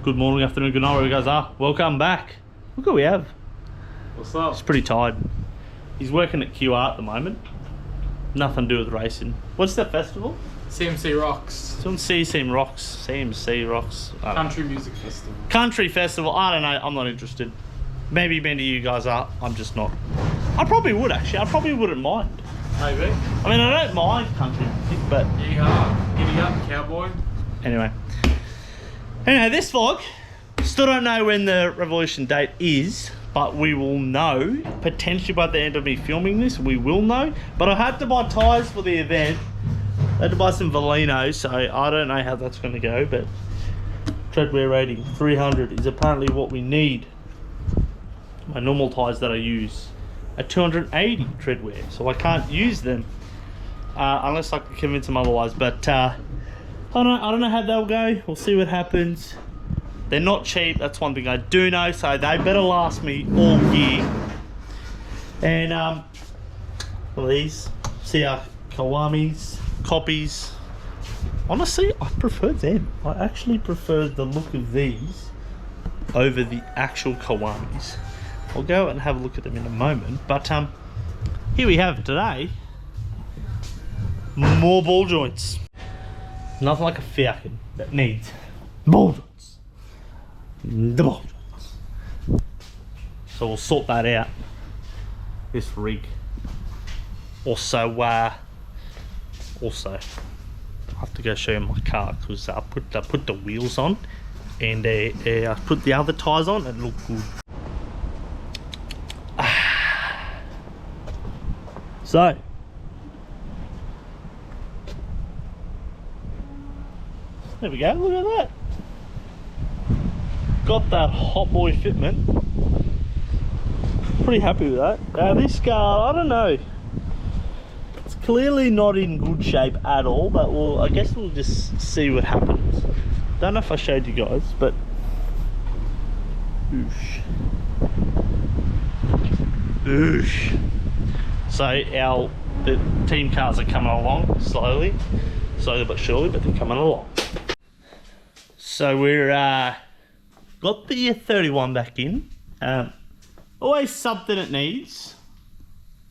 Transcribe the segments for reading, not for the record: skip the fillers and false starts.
Good morning, afternoon, good night, wherever you guys are. Welcome back. Look what we have. What's up? He's pretty tired. He's working at QR at the moment. Nothing to do with racing. What's that festival? CMC Rocks. It's on CMC Rocks. CMC Rocks. Country Music Festival. Country Festival. I don't know. I'm not interested. Maybe many of you guys are. I'm just not. I probably would actually. I probably wouldn't mind. Maybe. I mean, I don't mind country music, but... Yeehaw. Giddy up, cowboy. Anyway, this vlog, still don't know when the Revolution date is, but we will know, potentially by the end of me filming this, we will know. But I had to buy tyres for the event. I had to buy some Valinos, so I don't know how that's going to go, but treadwear rating 300 is apparently what we need. My normal tyres that I use are 280 treadwear, so I can't use them unless I can convince them otherwise. But I don't know how they'll go. We'll see what happens. They're not cheap, that's one thing I do know, so they better last me all year. And well, these CR Kawamis, copies. Honestly, I prefer them. I actually prefer the look of these over the actual Kawamis. I'll go out and have a look at them in a moment, but here we have today more ball joints. Nothing like a Falcon that needs ball joints. The ball joints. So we'll sort that out. This rig. Also, I have to go show you my car because I put the wheels on and I put the other tyres on and it looked good. So there we go, look at that. Got that hot boy fitment. Pretty happy with that. Now this car, I don't know. It's clearly not in good shape at all, but I guess we'll just see what happens. Don't know if I showed you guys, but oosh. Oosh. So the team cars are coming along slowly but surely, but they're coming along. So we're got the 31 back in. Always something it needs.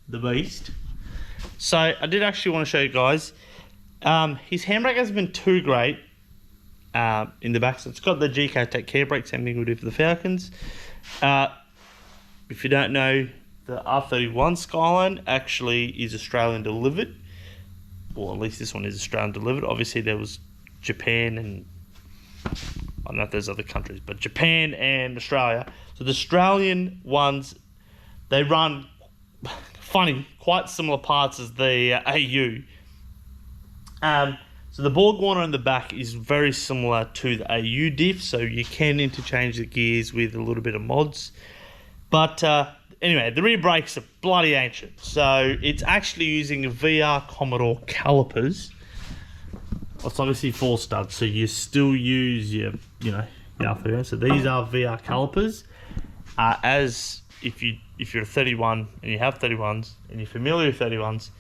The beast. So I did actually want to show you guys. His handbrake hasn't been too great in the back. So it's got the GK Tech care brake, same thing we do for the Falcons. If you don't know, the R31 Skyline actually is Australian delivered. Or at least this one is Australian delivered. Obviously there was Japan and I don't know if there's other countries, but Japan and Australia. So the Australian ones, they run quite similar parts as the AU. So the ball guano in the back is very similar to the AU diff, so you can interchange the gears with a little bit of mods. But anyway, the rear brakes are bloody ancient. So it's actually using VR Commodore calipers. It's obviously 4 studs, so you still use your R31. So these are VR calipers. As if you're a 31 and you have 31s and you're familiar with 31s,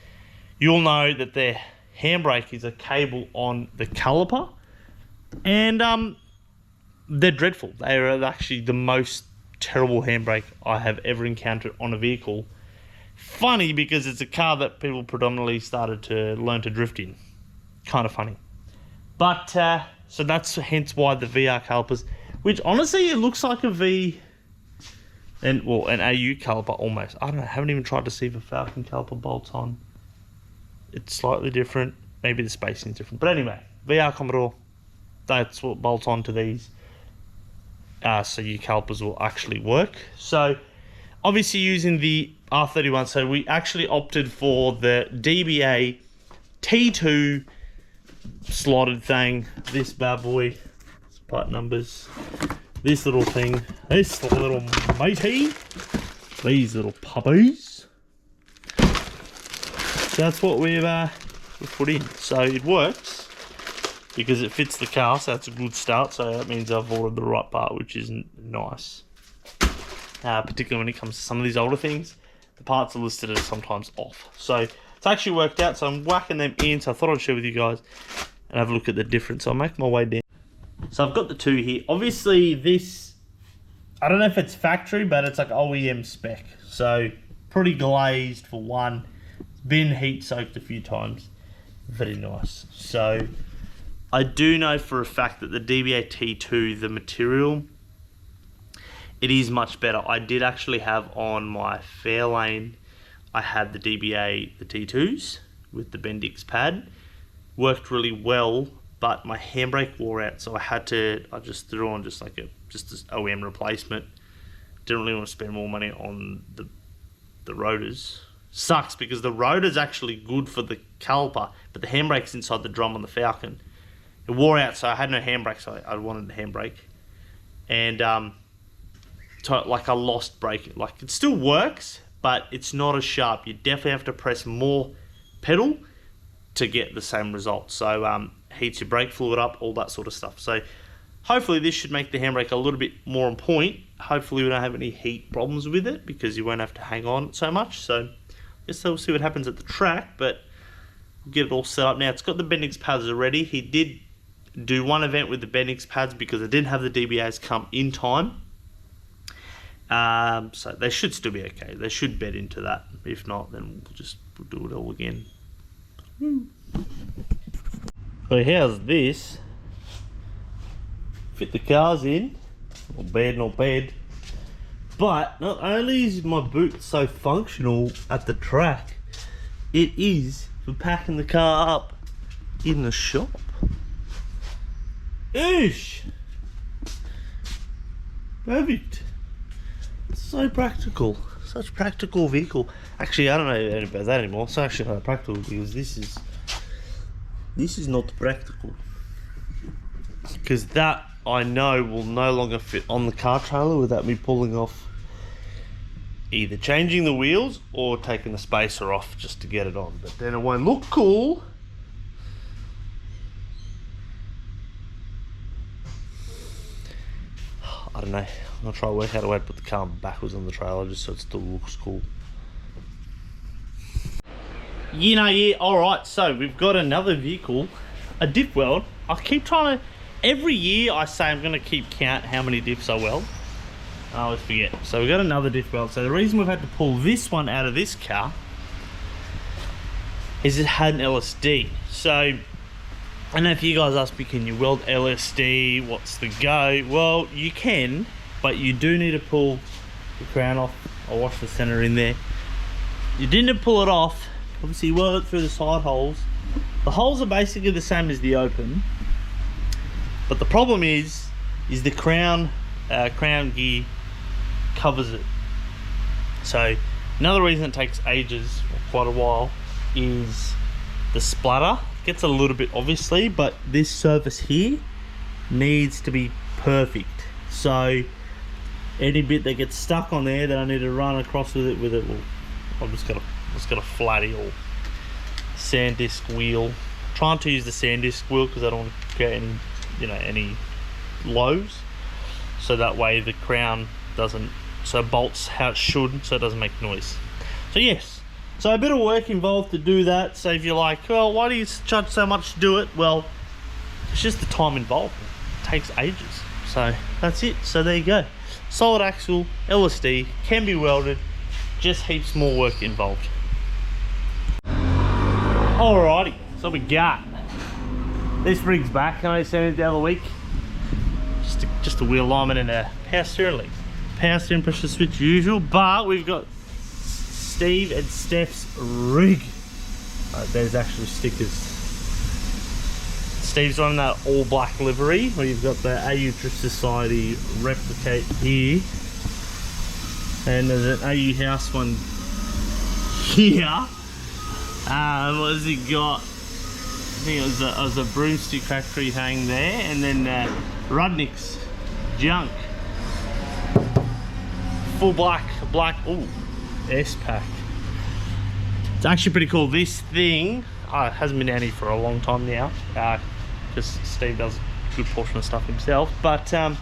you'll know that their handbrake is a cable on the caliper, and they're dreadful. They are actually the most terrible handbrake I have ever encountered on a vehicle. Funny because it's a car that people predominantly started to learn to drift in. Kind of funny. But so that's hence why the VR calipers, which honestly it looks like a V and an AU caliper almost. I don't know, I haven't even tried to see if a Falcon caliper bolts on. It's slightly different. Maybe the spacing is different. But anyway, VR Commodore, that's what bolts onto these. So your calipers will actually work. So obviously using the R31, so we actually opted for the DBA T2 slotted thing. This bad boy, part numbers, this little thing, this little matey, these little puppies. So that's what we've put in. So it works because it fits the car, so that's a good start. So that means I've ordered the right part, which is nice. Particularly when it comes to some of these older things, the parts are listed as sometimes off. So it's actually worked out, so I'm whacking them in. So I thought I'd share with you guys and have a look at the difference. I'll make my way down. So I've got the two here. Obviously this, I don't know if it's factory, but it's like OEM spec. So pretty glazed for one. It's been heat soaked a few times. Very nice. So I do know for a fact that the DBA T2, the material, it is much better. I did actually have on my Fairlane, I had the DBA, the T2s with the Bendix pad. Worked really well, but my handbrake wore out, so I just threw on just an OEM replacement. Didn't really want to spend more money on the rotors. Sucks because the rotor's actually good for the caliper, but the handbrake's inside the drum on the Falcon. It wore out, so I had no handbrake, so I wanted a handbrake. And like a lost brake. Like it still works, but it's not as sharp. You definitely have to press more pedal to get the same result. So heats your brake fluid up, all that sort of stuff. So hopefully this should make the handbrake a little bit more on point. Hopefully we don't have any heat problems with it because you won't have to hang on so much. So just we'll see what happens at the track, but we'll get it all set up now. It's got the Bendix pads already. He did do one event with the Bendix pads because I didn't have the DBAs come in time. So they should still be okay. They should bed into that. If not, then we'll do it all again. So how's this? Fit the cars in. Not bad, not bad. But not only is my boot so functional at the track, it is for packing the car up in the shop. Ish! Perfect. So practical. Such practical vehicle. Actually, I don't know about that anymore. It's actually not practical because this is not practical. Because that I know will no longer fit on the car trailer without me pulling off either changing the wheels or taking the spacer off just to get it on. But then it won't look cool. I don't know. I'm gonna try to work out a way to put the car backwards on the trailer just so it still looks cool. Yeah, alright, so we've got another vehicle, a diff weld. I keep trying to, every year I say I'm gonna keep count how many diffs I weld. I always forget. So we've got another diff weld. So the reason we've had to pull this one out of this car is it had an LSD. So I don't know if you guys ask me, can you weld LSD? What's the go? Well, you can, but you do need to pull the crown off. I'll wash the center in there. You didn't pull it off. Obviously, you weld it through the side holes. The holes are basically the same as the open, but the problem is the crown gear covers it. So another reason it takes ages, or quite a while, is the splatter. Gets a little bit obviously, but this surface here needs to be perfect. So any bit that gets stuck on there that I need to run across with it, well, I've just got a flatty or sand disc wheel. Trying to use the sand disc wheel because I don't want to create any lows. So that way the crown doesn't, so it bolts how it should, so it doesn't make noise. So yes. So a bit of work involved to do that. So if you're like, well, why do you charge so much to do it? Well, it's just the time involved. It takes ages. So that's it. So there you go. Solid axle, LSD, can be welded, just heaps more work involved. Alrighty, so we got this rig's back. I sent it the other week. Just a wheel alignment and a power steering lead. Power steering pressure switch usual, but we've got Steve and Steph's rig. There's actually stickers. Steve's on that all black livery where you've got the AU Drift Society replicate here, and there's an AU House one here. What has he got? I think it was a broomstick factory hang there, and then Rudnick's junk. Full black, ooh, S-Pack. It's actually pretty cool. This thing it hasn't been down here for a long time now, because Steve does a good portion of stuff himself, but it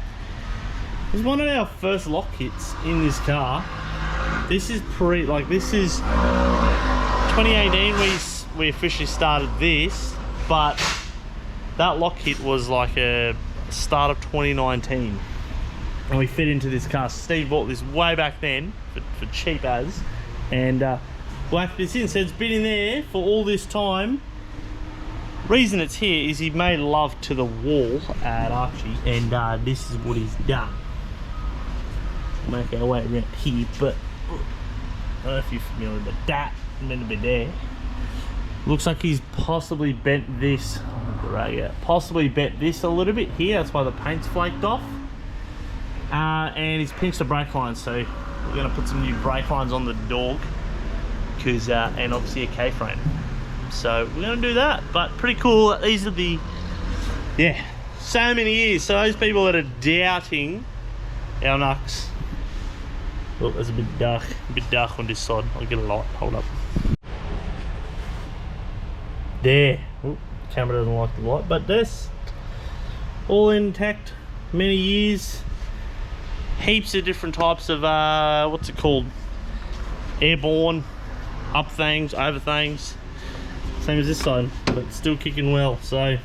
was one of our first lock kits in this car. This is this is 2018 we officially started this, but that lock kit was like a start of 2019. And we fit into this car. Steve bought this way back then for cheap as, and whacked this in. So it's been in there for all this time. Reason it's here is he made love to the wall at Archie, and this is what he's done. We'll make our way around here, but I don't know if you're familiar with that. Meant to be there. Looks like he's possibly bent this. Possibly bent this a little bit here. That's why the paint's flaked off. And he's pinched the brake lines, so we're gonna put some new brake lines on the dog, because and obviously a K-frame. So we're gonna do that. But pretty cool. These are the so many years. So those people that are doubting our Nux. Well, there's a bit dark on this side. I'll get a light. Hold up. There. Ooh, camera doesn't like the light, but this all intact. Many years. Heaps of different types of what's it called, airborne, up things, over things, same as this side, but still kicking well. So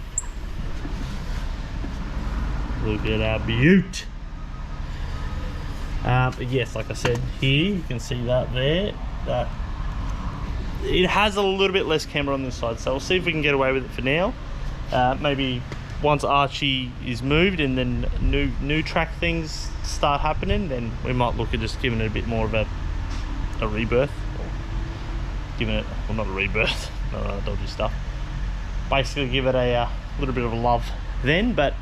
look at our beaut. But yes, like I said, here you can see that there, that it has a little bit less camera on this side, so we'll see if we can get away with it for now. Maybe once Archie is moved and then new track things start happening, then we might look at just giving it a bit more of a rebirth, or giving it, well, not a rebirth, no dodgy stuff, basically give it a little bit of love then. But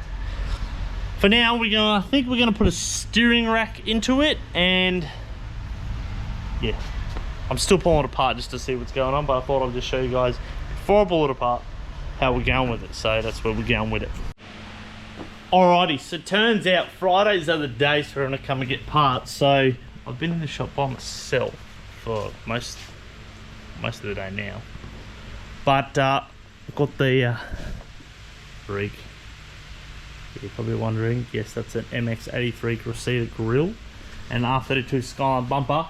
for now I think we're gonna put a steering rack into it, and yeah, I'm still pulling it apart just to see what's going on, but I thought I'd just show you guys before I pull it apart how we're going with it. So that's where we're going with it. Alrighty, so turns out Fridays are the days for them to come and get parts. So I've been in the shop by myself for most of the day now, but I've got the rig. You're probably wondering, yes, that's an MX-83 Cressida grille and R32 Skyline bumper.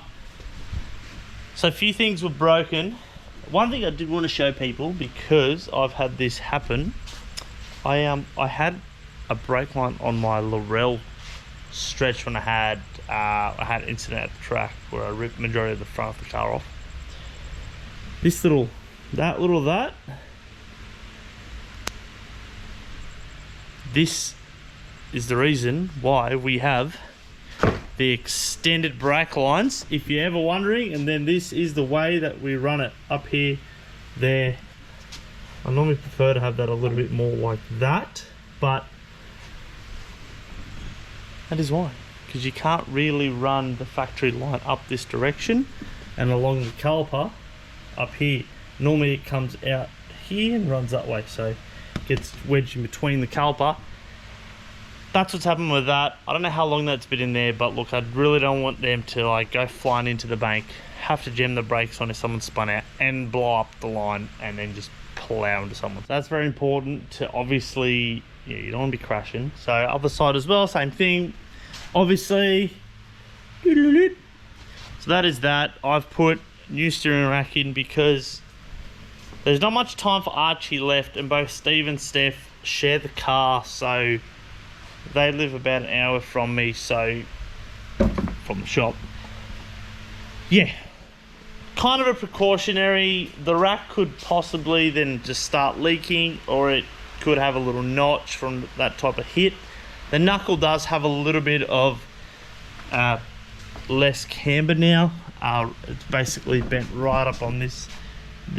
So a few things were broken. One thing I did want to show people, because I've had this happen, I had a brake line on my Laurel stretch when I had an incident at the track where I ripped majority of the front of the car off. This that. This is the reason why we have the extended brake lines, if you're ever wondering. And then this is the way that we run it up here, there. I normally prefer to have that a little bit more like that, but that is why, because you can't really run the factory line up this direction and along the caliper up here. Normally it comes out here and runs that way, so it gets wedged in between the caliper. That's what's happened with that. I don't know how long that's been in there, but look, I really don't want them to like go flying into the bank, have to jam the brakes on if someone spun out, and blow up the line and then just plow into someone. So that's very important to, obviously, you don't want to be crashing. So other side as well, same thing, obviously. So that is that. I've put new steering rack in because there's not much time for Archie left, and both Steve and Steph share the car, so they live about an hour from me, so from the shop. Yeah, kind of a precautionary. The rack could possibly then just start leaking, or it could have a little notch from that type of hit. The knuckle does have a little bit of less camber now. It's basically bent right up on this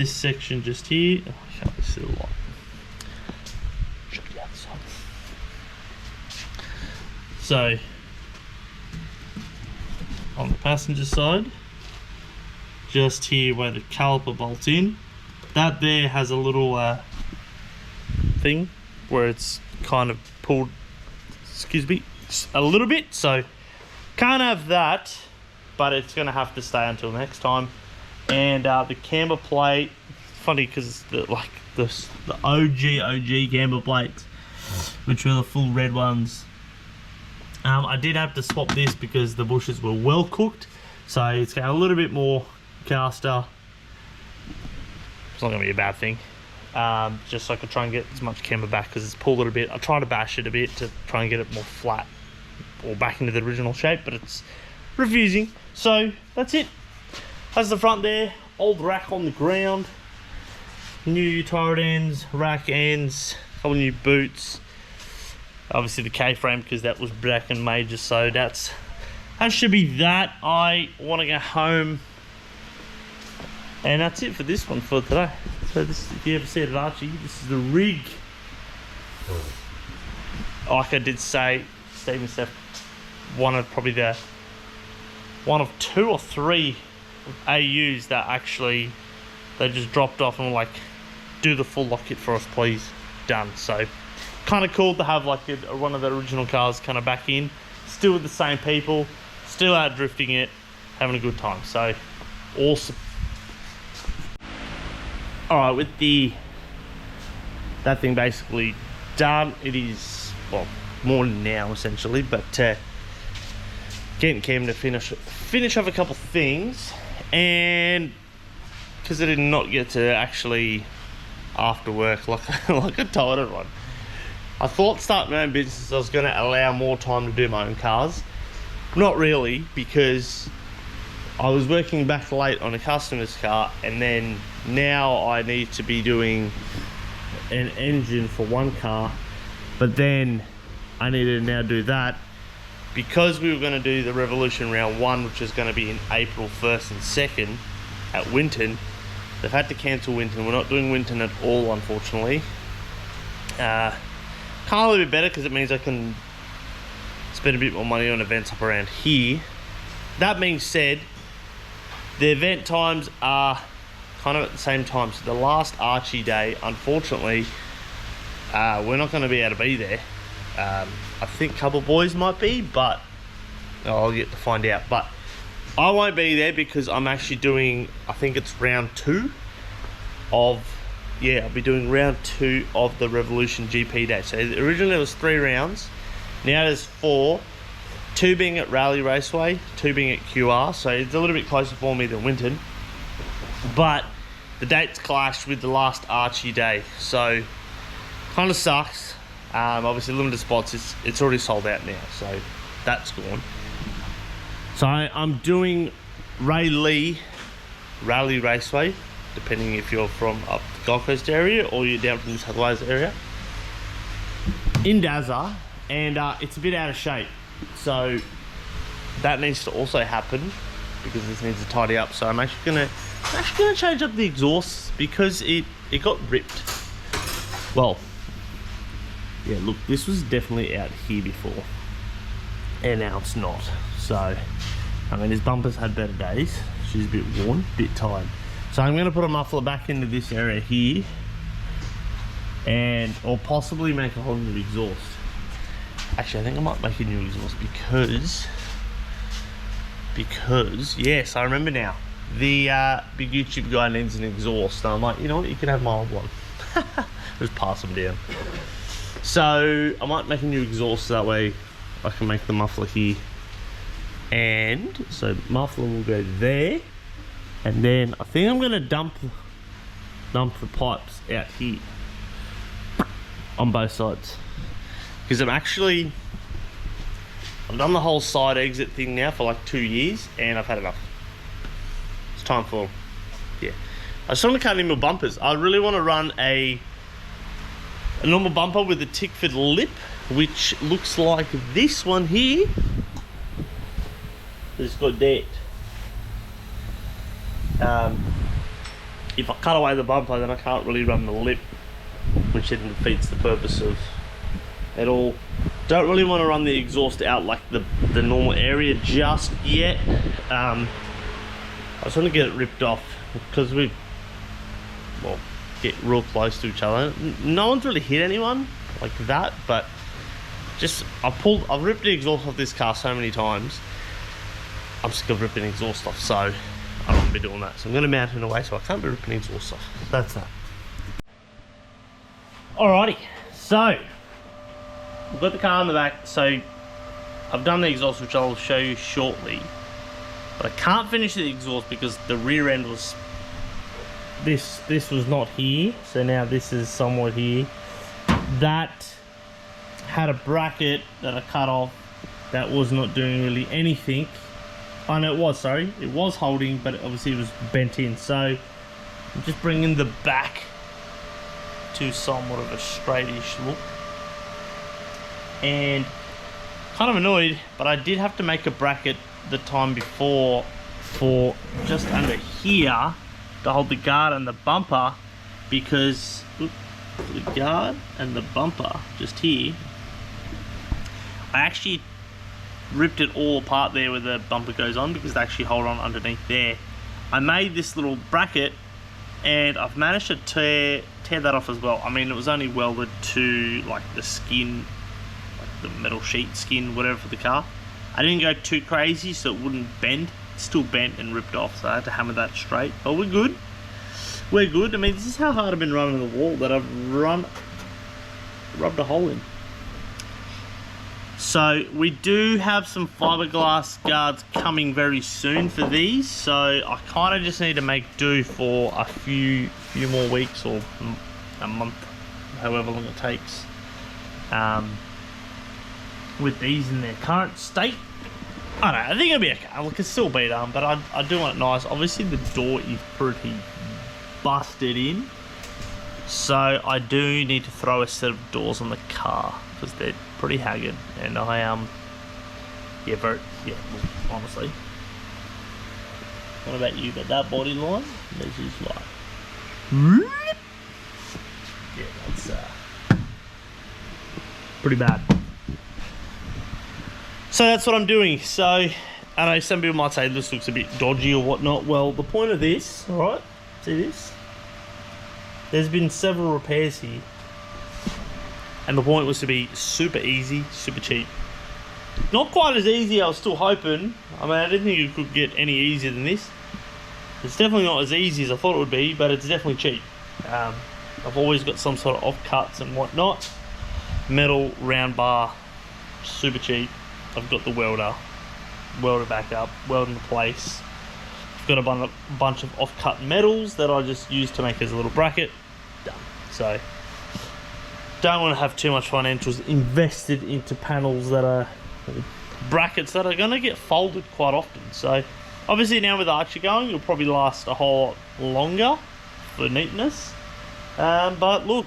section just here. Oh, I can't see the light. Show you the other side. So on the passenger side, just here where the caliper bolts in, that there has a little thing where it's kind of pulled, excuse me, a little bit, so can't have that, but it's gonna have to stay until next time. And the camber plate, funny because the OG camber plates, which were the full red ones, I did have to swap this because the bushes were well cooked, so it's got a little bit more caster. It's not gonna be a bad thing. just so I could try and get as much camber back because it's pulled it a bit. I tried to bash it a bit to try and get it more flat or back into the original shape, but it's refusing. So that's it. That's the front there. Old rack on the ground. New turret ends, rack ends, couple new boots. Obviously the K-frame because that was black and major, so that should be that. I want to go home, and that's it for this one for today. So this, if you ever see it at Archie, this is the rig. Like I did say, Stephen Steph, one of two or three AUs that actually they just dropped off and were like, do the full lock kit for us please. Done. So kind of cool to have like one of the original cars kind of back in, still with the same people, still out drifting it, having a good time. So awesome. Alright, with that thing basically done, it is, well, morning now essentially, but getting Cam to finish off a couple things, and because I did not get to actually after work like I told everyone, I thought starting my own business I was going to allow more time to do my own cars. Not really, because I was working back late on a customer's car, and then now I need to be doing an engine for one car, but then I need to now do that because we were going to do the Revolution round 1, which is going to be in April 1st and 2nd at Winton. They've had to cancel Winton. We're not doing Winton at all, unfortunately. Kind of a little bit better because it means I can spend a bit more money on events up around here. That being said, the event times are kind of at the same time. So the last Archie day, unfortunately, we're not going to be able to be there. I think a couple of boys might be, but I'll get to find out. But I won't be there because I'm actually doing, I think it's round 2 of, yeah, I'll be doing round 2 of the Revolution GP day. So originally it was 3 rounds, now there's 4, 2 being at Rally Raceway, 2 being at QR, so it's a little bit closer for me than Winton. But the dates clashed with the last Archie day, so kind of sucks. Obviously limited spots, it's already sold out now, so that's gone. So I'm doing Rally Raceway, depending if you're from up the Gold Coast area or you're down from the South Wales area, in Dazza, and it's a bit out of shape, so that needs to also happen because this needs to tidy up. So I'm actually gonna change up the exhaust because it got ripped. Well, yeah, look, this was definitely out here before, and now it's not. So, I mean, his bumper's had better days. She's a bit worn, a bit tired. So I'm gonna put a muffler back into this area here, or possibly make a whole new exhaust. Actually, I think I might make a new exhaust because yes, I remember now. The big YouTube guy needs an exhaust, and I'm like, you know what, you can have my old one. Just pass them down. So I might make a new exhaust so that way I can make the muffler here. And so muffler will go there, and then I think I'm gonna dump the pipes out here on both sides, because I've done the whole side exit thing now for like 2 years, and I've had enough. It's time for, yeah. I just want to cut in my bumpers. I really want to run a normal bumper with a Tickford lip, which looks like this one here. It's got that. If I cut away the bumper, then I can't really run the lip, which then defeats the purpose of it all. Don't really want to run the exhaust out like the normal area just yet. I just want to get it ripped off because we, well, get real close to each other. No one's really hit anyone like that, but just I've ripped the exhaust off this car so many times. I'm just gonna rip an exhaust off, so I don't want to be doing that. So I'm gonna mount it in a way so I can't be ripping exhaust off. That's that. Alrighty, so we've got the car in the back. So I've done the exhaust, which I'll show you shortly, but I can't finish the exhaust because the rear end was this was not here, so now this is somewhat here. That had a bracket that I cut off that was not doing really anything. Oh no, it was, sorry, it was holding, but obviously it was bent in. So I'm just bringing the back to somewhat of a straightish look. And kind of annoyed, but I did have to make a bracket the time before for just under here to hold the guard and the bumper, because the guard and the bumper just here, I actually ripped it all apart there where the bumper goes on, because they actually hold on underneath there. I made this little bracket and I've managed to tear that off as well. I mean, it was only welded to like the skin, like the metal sheet skin, whatever, for the car. I didn't go too crazy so it wouldn't bend. It's still bent and ripped off, so I had to hammer that straight. But we're good. We're good. I mean, this is how hard I've been running the wall that I've rubbed a hole in. So we do have some fiberglass guards coming very soon for these, so I kind of just need to make do for a few more weeks or a month, however long it takes, with these in their current state. I don't know, I think it'll be okay. Look, it's still beat but I do want it nice. Obviously the door is pretty busted in, so I do need to throw a set of doors on the car because they're pretty haggard, and I honestly, what about you? Got that body line? This is like, yeah, that's pretty bad. So that's what I'm doing. So I know some people might say this looks a bit dodgy or whatnot. Well, the point of this, all right, see this? There's been several repairs here, and the point was to be super easy, super cheap. Not quite as easy, I was still hoping. I mean, I didn't think it could get any easier than this. It's definitely not as easy as I thought it would be, but it's definitely cheap. I've always got some sort of offcuts and whatnot. Metal round bar, super cheap. I've got the welder back up, weld into place. I've got a bunch of off-cut metals that I just use to make as a little bracket. Done. So don't want to have too much financials invested into panels that are brackets that are going to get folded quite often. So obviously now with Archer going, it'll probably last a whole lot longer for neatness. But look,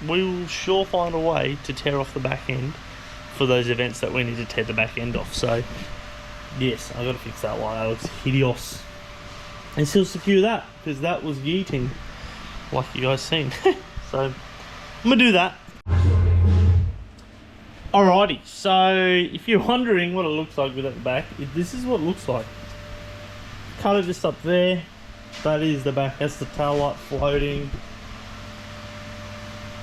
we will sure find a way to tear off the back end for those events that we need to tear the back end off. So yes, I got to fix that one. That looks hideous. And still secure that, because that was yeeting, like you guys seen. So I'm gonna do that. Alrighty, so if you're wondering what it looks like without the back, this is what it looks like. Colour just up there. That is the back. That's the tail light floating.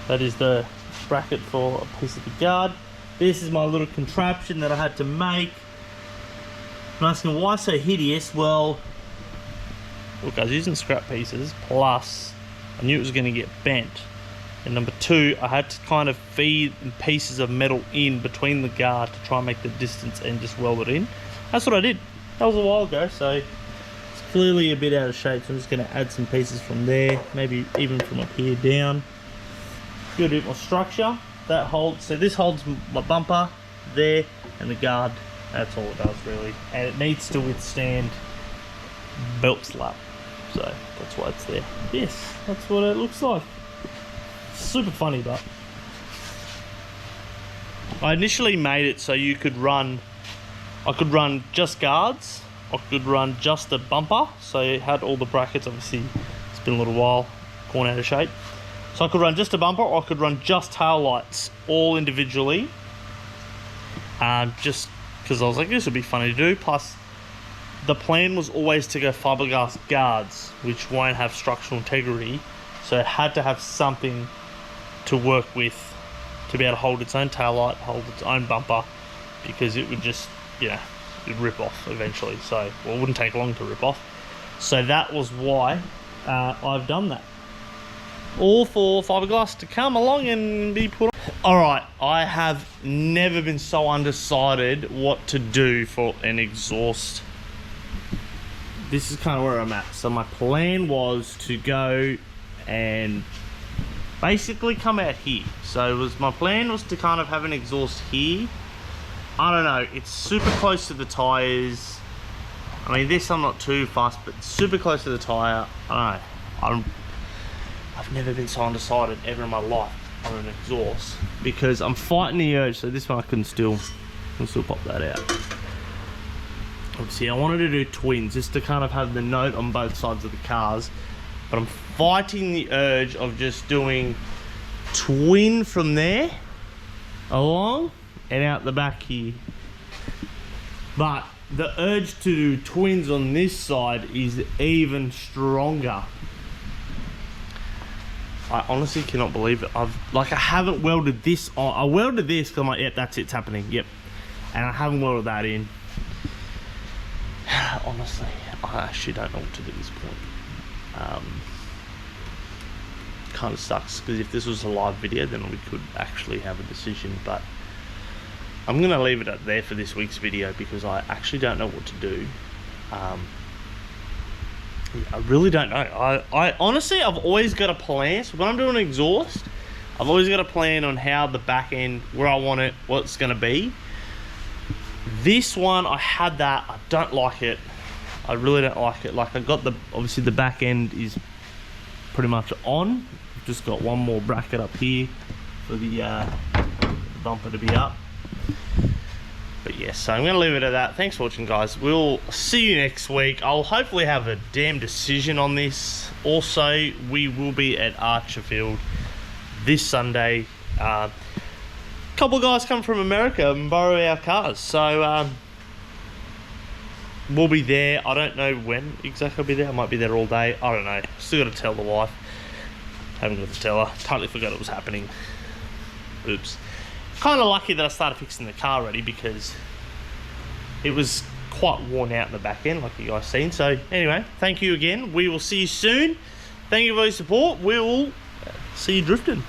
That is the bracket for a piece of the guard. This is my little contraption that I had to make. I'm asking why so hideous. Well, look, I was using scrap pieces, plus I knew it was going to get bent. And number two, I had to kind of feed pieces of metal in between the guard to try and make the distance and just weld it in. That's what I did. That was a while ago, so it's clearly a bit out of shape. So I'm just going to add some pieces from there, maybe even from up here down. Get a bit more structure. That holds, so this holds my bumper there and the guard. That's all it does really, and it needs to withstand belt slap, so that's why it's there. Yes, that's what it looks like. Super funny, but I initially made it so you could run, I could run just guards, I could run just the bumper, so it had all the brackets. Obviously it's been a little while, gone out of shape, so I could run just a bumper, or I could run just tail lights all individually, just because I was like, this would be funny to do. Plus the plan was always to go fiberglass guards, which won't have structural integrity, so it had to have something to work with to be able to hold its own tail light, hold its own bumper, because it would just, you know, it'd rip off eventually. So, well, it wouldn't take long to rip off. So that was why I've done that. All for fiberglass to come along and be put on. Alright, I have never been so undecided what to do for an exhaust this is kind of where I'm at. So my plan was to go and basically come out here. So my plan was to kind of have an exhaust here. I don't know, it's super close to the tires. I mean, this I'm not too fast, but super close to the tire. I don't know. I've never been so undecided ever in my life on an exhaust because I'm fighting the urge. So this one I can still pop that out. Obviously, I wanted to do twins just to kind of have the note on both sides of the cars, but I'm fighting the urge of just doing twin from there along and out the back here. But the urge to do twins on this side is even stronger. I honestly cannot believe it. I haven't welded this on. I welded this because I'm like, yep, that's it, it's happening, yep. And I haven't welded that in. Honestly, I actually don't know what to do at this point. Kind of sucks because if this was a live video, then we could actually have a decision, but I'm gonna leave it up there for this week's video because I actually don't know what to do. I really don't know. I honestly, I've always got a plan. So when I'm doing an exhaust, I've always got a plan on how the back end, where I want it, what it's gonna be. This one, I had that. I don't like it. I really don't like it. Like, I got obviously the back end is pretty much on. I've just got one more bracket up here for the bumper to be up. But yes, so I'm going to leave it at that. Thanks for watching, guys. We'll see you next week. I'll hopefully have a damn decision on this. Also, we will be at Archerfield this Sunday. A couple of guys come from America and borrow our cars. So, we'll be there. I don't know when exactly I'll be there. I might be there all day. I don't know. Still got to tell the wife. Haven't got to tell her. Totally forgot it was happening. Oops. Kind of lucky that I started fixing the car already because it was quite worn out in the back end, like you guys seen. So anyway, thank you again. We will see you soon. Thank you for your support. We will see you drifting.